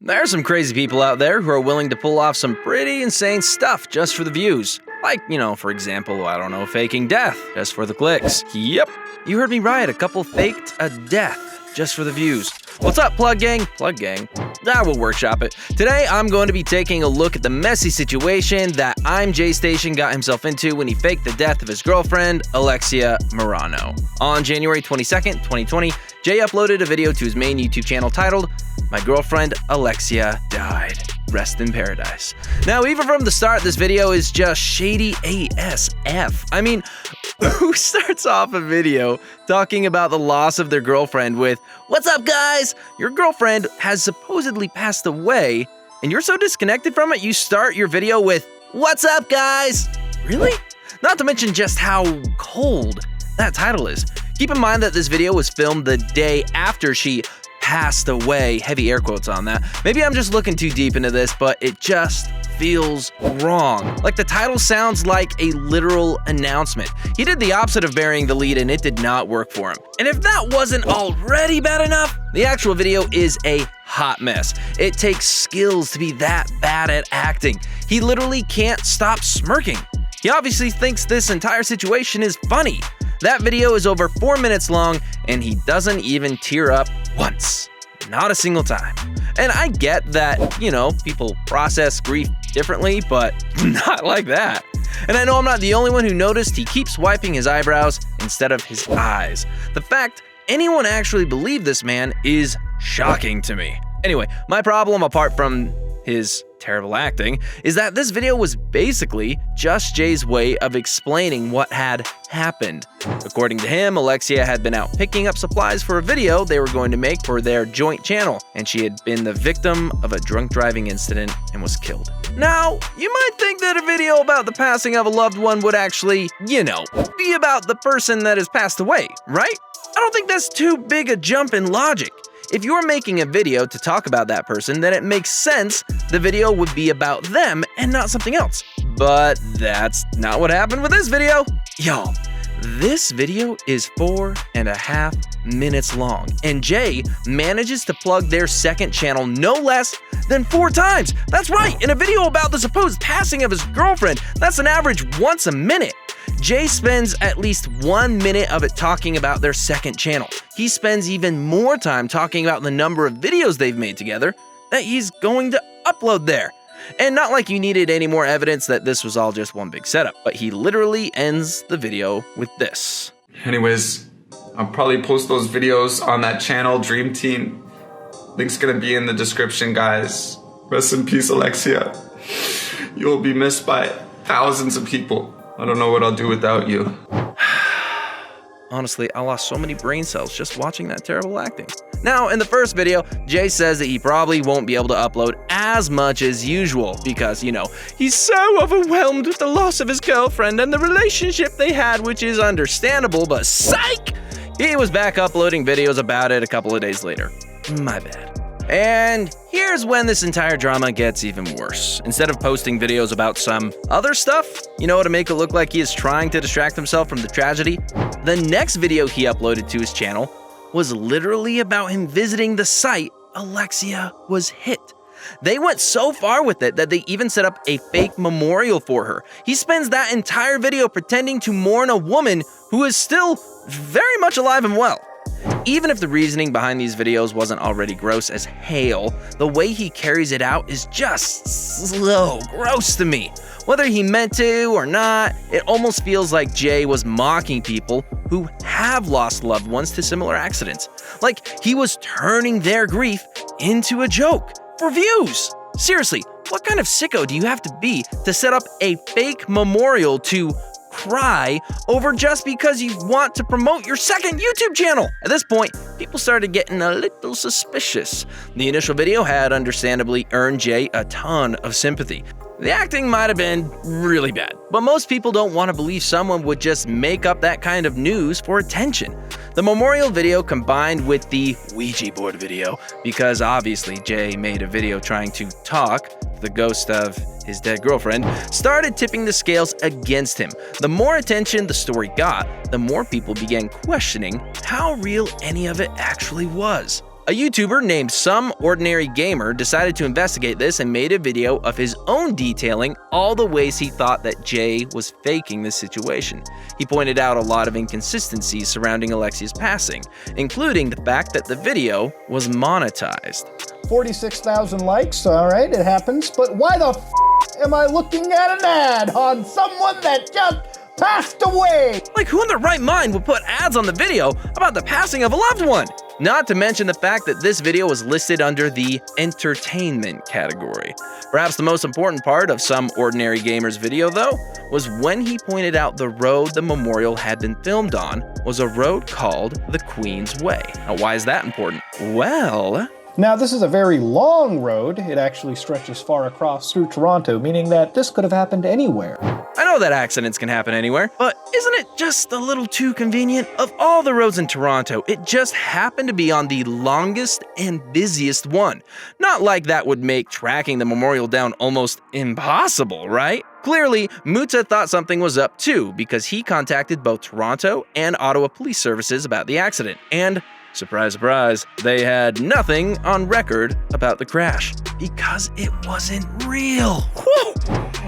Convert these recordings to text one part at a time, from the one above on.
There are some crazy people out there who are willing to pull off some pretty insane stuff just for the views. Like, for example, faking death just for the clicks. Yep, you heard me right, a couple faked a death just for the views. What's up, Plug Gang? Plug Gang? We'll workshop it. Today, I'm going to be taking a look at the messy situation that ImJayStation got himself into when he faked the death of his girlfriend, Alexia Marano. On January 22nd, 2020, Jay uploaded a video to his main YouTube channel titled, "My Girlfriend Alexia Died. Rest in Paradise." Now, even from the start, this video is just shady ASF. I mean, who starts off a video talking about the loss of their girlfriend with, "What's up, guys? Your girlfriend has supposedly passed away, and you're so disconnected from it, you start your video with, 'What's up, guys?'" Really? Not to mention just how cold that title is. Keep in mind that this video was filmed the day after she passed away. Heavy air quotes on that. Maybe I'm just looking too deep into this, but it just feels wrong. Like, the title sounds like a literal announcement. He did the opposite of burying the lead, and it did not work for him. And if that wasn't already bad enough, the actual video is a hot mess. It takes skills to be that bad at acting. He literally can't stop smirking. He obviously thinks this entire situation is funny. That video is over 4 minutes long, and he doesn't even tear up once. Not a single time. And I get that, people process grief differently, but not like that. And I know I'm not the only one who noticed he keeps wiping his eyebrows instead of his eyes. The fact anyone actually believed this man is shocking to me. Anyway, my problem, apart from his terrible acting, is that this video was basically just Jay's way of explaining what had happened. According to him, Alexia had been out picking up supplies for a video they were going to make for their joint channel, and she had been the victim of a drunk driving incident and was killed. Now, you might think that a video about the passing of a loved one would actually, be about the person that has passed away, right? I don't think that's too big a jump in logic. If you're making a video to talk about that person, then it makes sense the video would be about them and not something else. But that's not what happened with this video. Y'all, this video is 4.5 minutes long, and Jay manages to plug their second channel no less than 4 times. That's right, in a video about the supposed passing of his girlfriend, that's an average once a minute. Jay spends at least 1 minute of it talking about their second channel. He spends even more time talking about the number of videos they've made together that he's going to upload there. And not like you needed any more evidence that this was all just one big setup, but he literally ends the video with this. Anyways, I'll probably post those videos on that channel, Dream Team. Link's gonna be in the description, guys. Rest in peace, Alexia. You'll be missed by thousands of people. I don't know what I'll do without you. Honestly, I lost so many brain cells just watching that terrible acting. Now, in the first video, Jay says that he probably won't be able to upload as much as usual because, he's so overwhelmed with the loss of his girlfriend and the relationship they had, which is understandable, but psych! He was back uploading videos about it a couple of days later. My bad. And here's when this entire drama gets even worse. Instead of posting videos about some other stuff, to make it look like he is trying to distract himself from the tragedy, the next video he uploaded to his channel was literally about him visiting the site Alexia was hit. They went so far with it that they even set up a fake memorial for her. He spends that entire video pretending to mourn a woman who is still very much alive and well. Even if the reasoning behind these videos wasn't already gross as hell, the way he carries it out is just so gross to me. Whether he meant to or not, it almost feels like Jay was mocking people who have lost loved ones to similar accidents. Like he was turning their grief into a joke for views. Seriously, what kind of sicko do you have to be to set up a fake memorial to cry over just because you want to promote your second YouTube channel? At this point, people started getting a little suspicious. The initial video had understandably earned Jay a ton of sympathy. The acting might have been really bad, but most people don't want to believe someone would just make up that kind of news for attention. The memorial video combined with the Ouija board video, because obviously Jay made a video trying to talk to the ghost of his dead girlfriend, started tipping the scales against him. The more attention the story got, the more people began questioning how real any of it actually was. A YouTuber named Some Ordinary Gamer decided to investigate this and made a video of his own detailing all the ways he thought that Jay was faking this situation. He pointed out a lot of inconsistencies surrounding Alexia's passing, including the fact that the video was monetized. 46,000 likes, all right, it happens, but why the f am I looking at an ad on someone that just passed away? Like, who in their right mind would put ads on the video about the passing of a loved one? Not to mention the fact that this video was listed under the entertainment category. Perhaps the most important part of Some Ordinary Gamer's video, though, was when he pointed out the road the memorial had been filmed on was a road called the Queen's Way. Now, why is that important? Well, now, this is a very long road. It actually stretches far across through Toronto, meaning that this could have happened anywhere. I know that accidents can happen anywhere, but isn't it just a little too convenient? Of all the roads in Toronto, it just happened to be on the longest and busiest one. Not like that would make tracking the memorial down almost impossible, right? Clearly, Muta thought something was up too, because he contacted both Toronto and Ottawa police services about the accident, and surprise, surprise, they had nothing on record about the crash because it wasn't real. Whew.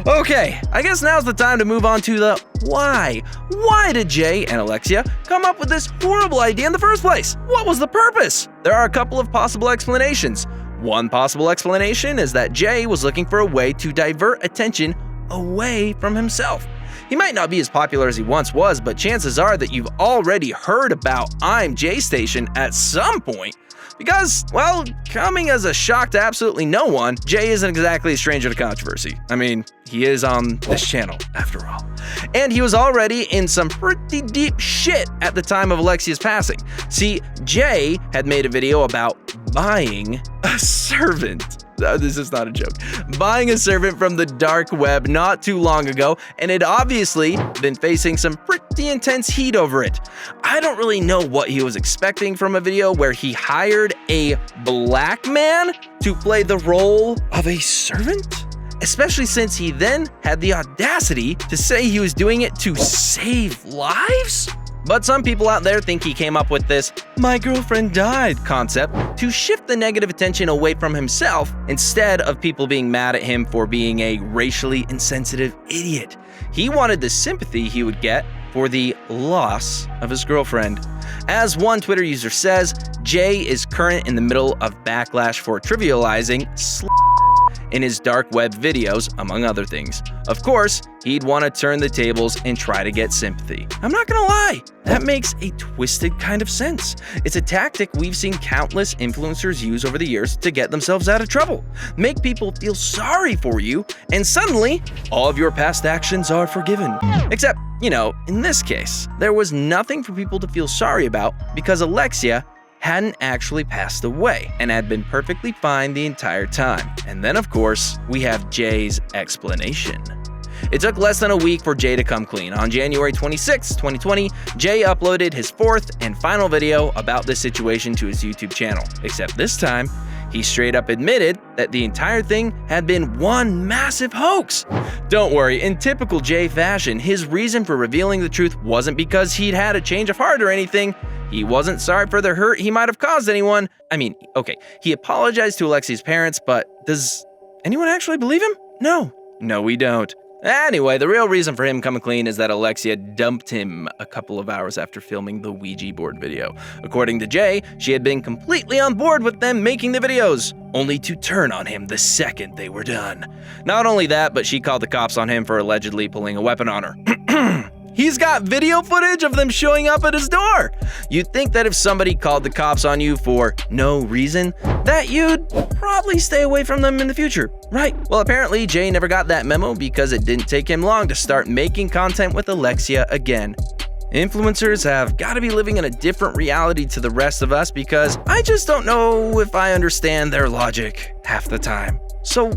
Okay, I guess now's the time to move on to the why. Why did Jay and Alexia come up with this horrible idea in the first place? What was the purpose? There are a couple of possible explanations. One possible explanation is that Jay was looking for a way to divert attention away from himself. He might not be as popular as he once was, but chances are that you've already heard about ImJayStation at some point. Because, well, coming as a shock to absolutely no one, Jay isn't exactly a stranger to controversy. I mean, he is on this channel, after all. And he was already in some pretty deep shit at the time of Alexia's passing. See, Jay had made a video about buying a servant. This is not a joke. Buying a servant from the dark web not too long ago, and had obviously been facing some pretty intense heat over it. I don't really know what he was expecting from a video where he hired a black man to play the role of a servant, especially since he then had the audacity to say he was doing it to save lives. But some people out there think he came up with this "my girlfriend died" concept to shift the negative attention away from himself instead of people being mad at him for being a racially insensitive idiot. He wanted the sympathy he would get for the loss of his girlfriend. As one Twitter user says, Jay is current in the middle of backlash for trivializing in his dark web videos, among other things. Of course, he'd want to turn the tables and try to get sympathy. I'm not gonna lie, that makes a twisted kind of sense. It's a tactic we've seen countless influencers use over the years to get themselves out of trouble. Make people feel sorry for you, and suddenly, all of your past actions are forgiven. Except, in this case, there was nothing for people to feel sorry about because Alexia hadn't actually passed away and had been perfectly fine the entire time. And then, of course, we have Jay's explanation. It took less than a week for Jay to come clean. On January 26, 2020, Jay uploaded his fourth and final video about this situation to his YouTube channel. Except this time, he straight up admitted that the entire thing had been one massive hoax. Don't worry, in typical Jay fashion, his reason for revealing the truth wasn't because he'd had a change of heart or anything. He wasn't sorry for the hurt he might have caused anyone. I mean, okay, he apologized to Alexia's parents, but does anyone actually believe him? No, we don't. Anyway, the real reason for him coming clean is that Alexia dumped him a couple of hours after filming the Ouija board video. According to Jay, she had been completely on board with them making the videos, only to turn on him the second they were done. Not only that, but she called the cops on him for allegedly pulling a weapon on her. He's got video footage of them showing up at his door. You'd think that if somebody called the cops on you for no reason, that you'd probably stay away from them in the future, right? Well, apparently Jay never got that memo because it didn't take him long to start making content with Alexia again. Influencers have got to be living in a different reality to the rest of us because I just don't know if I understand their logic half the time. So,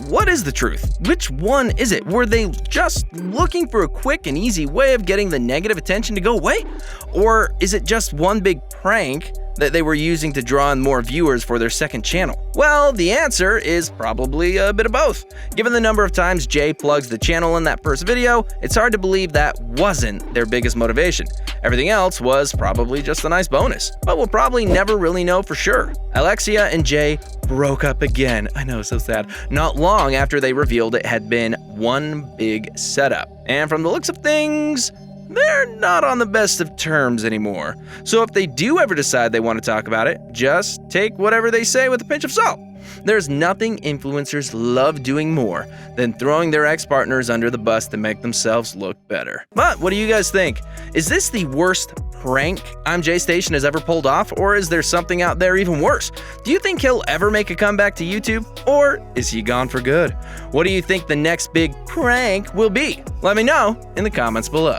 what is the truth? Which one is it? Were they just looking for a quick and easy way of getting the negative attention to go away? Or is it just one big prank that they were using to draw in more viewers for their second channel? Well, the answer is probably a bit of both. Given the number of times Jay plugs the channel in that first video, it's hard to believe that wasn't their biggest motivation. Everything else was probably just a nice bonus, but we'll probably never really know for sure. Alexia and Jay broke up again. I know, so sad. Not long after they revealed it had been one big setup. And from the looks of things, they're not on the best of terms anymore. So if they do ever decide they want to talk about it, just take whatever they say with a pinch of salt. There's nothing influencers love doing more than throwing their ex-partners under the bus to make themselves look better. But what do you guys think? Is this the worst prank ImJayStation has ever pulled off, or is there something out there even worse? Do you think he'll ever make a comeback to YouTube, or is he gone for good? What do you think the next big prank will be? Let me know in the comments below.